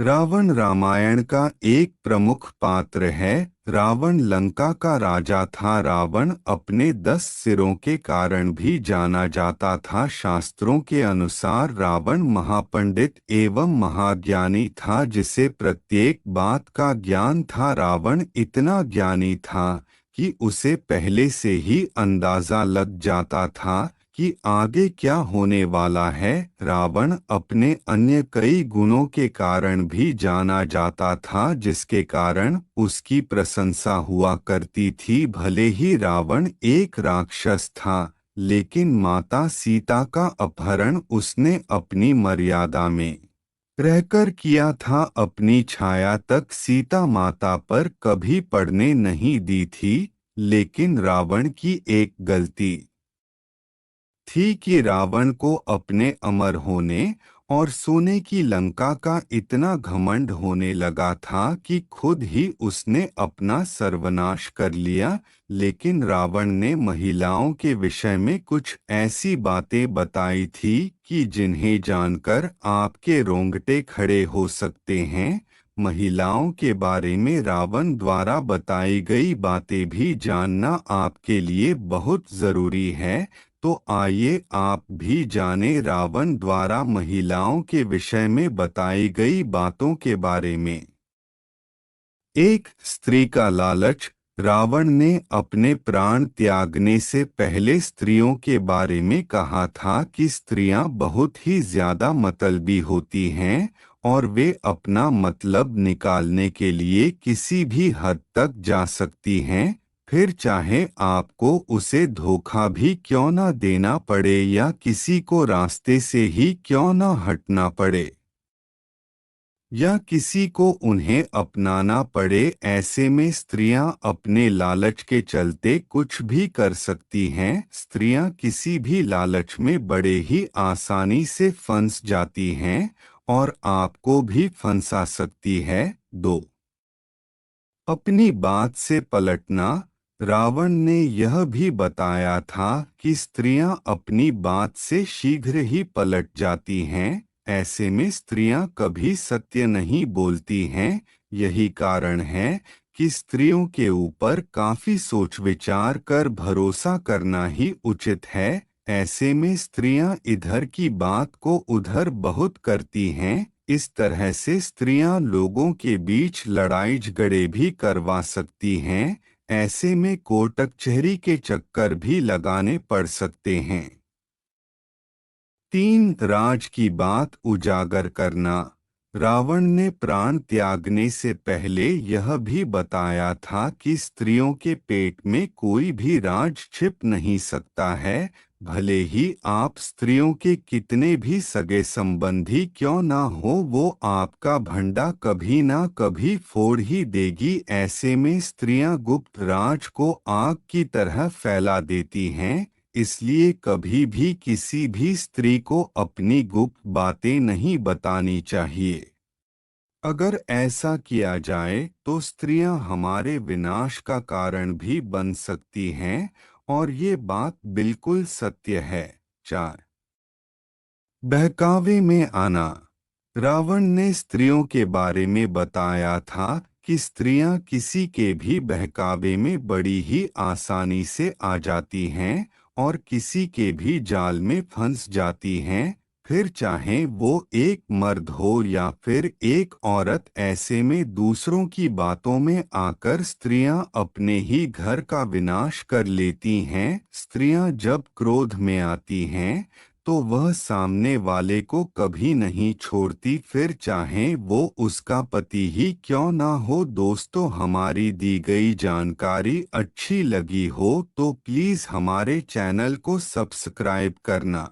रावण रामायण का एक प्रमुख पात्र है। रावण लंका का राजा था। रावण अपने 10 सिरों के कारण भी जाना जाता था। शास्त्रों के अनुसार रावण महापंडित एवं महाज्ञानी था, जिसे प्रत्येक बात का ज्ञान था। रावण इतना ज्ञानी था कि उसे पहले से ही अंदाजा लग जाता था कि आगे क्या होने वाला है। रावण अपने अन्य कई गुणों के कारण भी जाना जाता था, जिसके कारण उसकी प्रशंसा हुआ करती थी। भले ही रावण एक राक्षस था, लेकिन माता सीता का अपहरण उसने अपनी मर्यादा में रहकर किया था। अपनी छाया तक सीता माता पर कभी पड़ने नहीं दी थी। लेकिन रावण की एक गलती थी कि रावण को अपने अमर होने और सोने की लंका का इतना घमंड होने लगा था कि खुद ही उसने अपना सर्वनाश कर लिया। लेकिन रावण ने महिलाओं के विषय में कुछ ऐसी बातें बताई थी कि जिन्हें जानकर आपके रोंगटे खड़े हो सकते हैं। महिलाओं के बारे में रावण द्वारा बताई गई बातें भी जानना आपके लिए बहुत जरूरी है। तो आइए आप भी जाने रावण द्वारा महिलाओं के विषय में बताई गई बातों के बारे में। एक स्त्री का लालच। रावण ने अपने प्राण त्यागने से पहले स्त्रियों के बारे में कहा था कि स्त्रियां बहुत ही ज्यादा मतलबी होती हैं और वे अपना मतलब निकालने के लिए किसी भी हद तक जा सकती हैं, फिर चाहे आपको उसे धोखा भी क्यों न देना पड़े या किसी को रास्ते से ही क्यों न हटना पड़े या किसी को उन्हें अपनाना पड़े। ऐसे में स्त्रियां अपने लालच के चलते कुछ भी कर सकती हैं। स्त्रियां किसी भी लालच में बड़े ही आसानी से फंस जाती हैं और आपको भी फंसा सकती है। दो, अपनी बात से पलटना। रावण ने यह भी बताया था कि स्त्रियां अपनी बात से शीघ्र ही पलट जाती हैं। ऐसे में स्त्रियां कभी सत्य नहीं बोलती हैं। यही कारण है कि स्त्रियों के ऊपर काफी सोच विचार कर भरोसा करना ही उचित है। ऐसे में स्त्रियां इधर की बात को उधर बहुत करती हैं। इस तरह से स्त्रियां लोगों के बीच लड़ाई झगड़े भी करवा सकती हैं। ऐसे में कोर्ट कचहरी के चक्कर भी लगाने पड़ सकते हैं। 3, राज की बात उजागर करना। रावण ने प्राण त्यागने से पहले यह भी बताया था कि स्त्रियों के पेट में कोई भी राज छिप नहीं सकता है। भले ही आप स्त्रियों के कितने भी सगे संबंधी क्यों ना हो, वो आपका भंडा कभी ना कभी फोड़ ही देगी। ऐसे में स्त्रियां गुप्त राज को आग की तरह फैला देती हैं। इसलिए कभी भी किसी भी स्त्री को अपनी गुप्त बातें नहीं बतानी चाहिए। अगर ऐसा किया जाए तो स्त्रियां हमारे विनाश का कारण भी बन सकती हैं और ये बात बिल्कुल सत्य है। 4, बहकावे में आना। रावण ने स्त्रियों के बारे में बताया था कि स्त्रियां किसी के भी बहकावे में बड़ी ही आसानी से आ जाती हैं और किसी के भी जाल में फंस जाती हैं, फिर चाहे वो एक मर्द हो या फिर एक औरत। ऐसे में दूसरों की बातों में आकर स्त्रियां अपने ही घर का विनाश कर लेती हैं। स्त्रियां जब क्रोध में आती हैं तो वह सामने वाले को कभी नहीं छोड़ती, फिर चाहे वो उसका पति ही क्यों ना हो। दोस्तों, हमारी दी गई जानकारी अच्छी लगी हो तो प्लीज़ हमारे चैनल को सब्सक्राइब करना।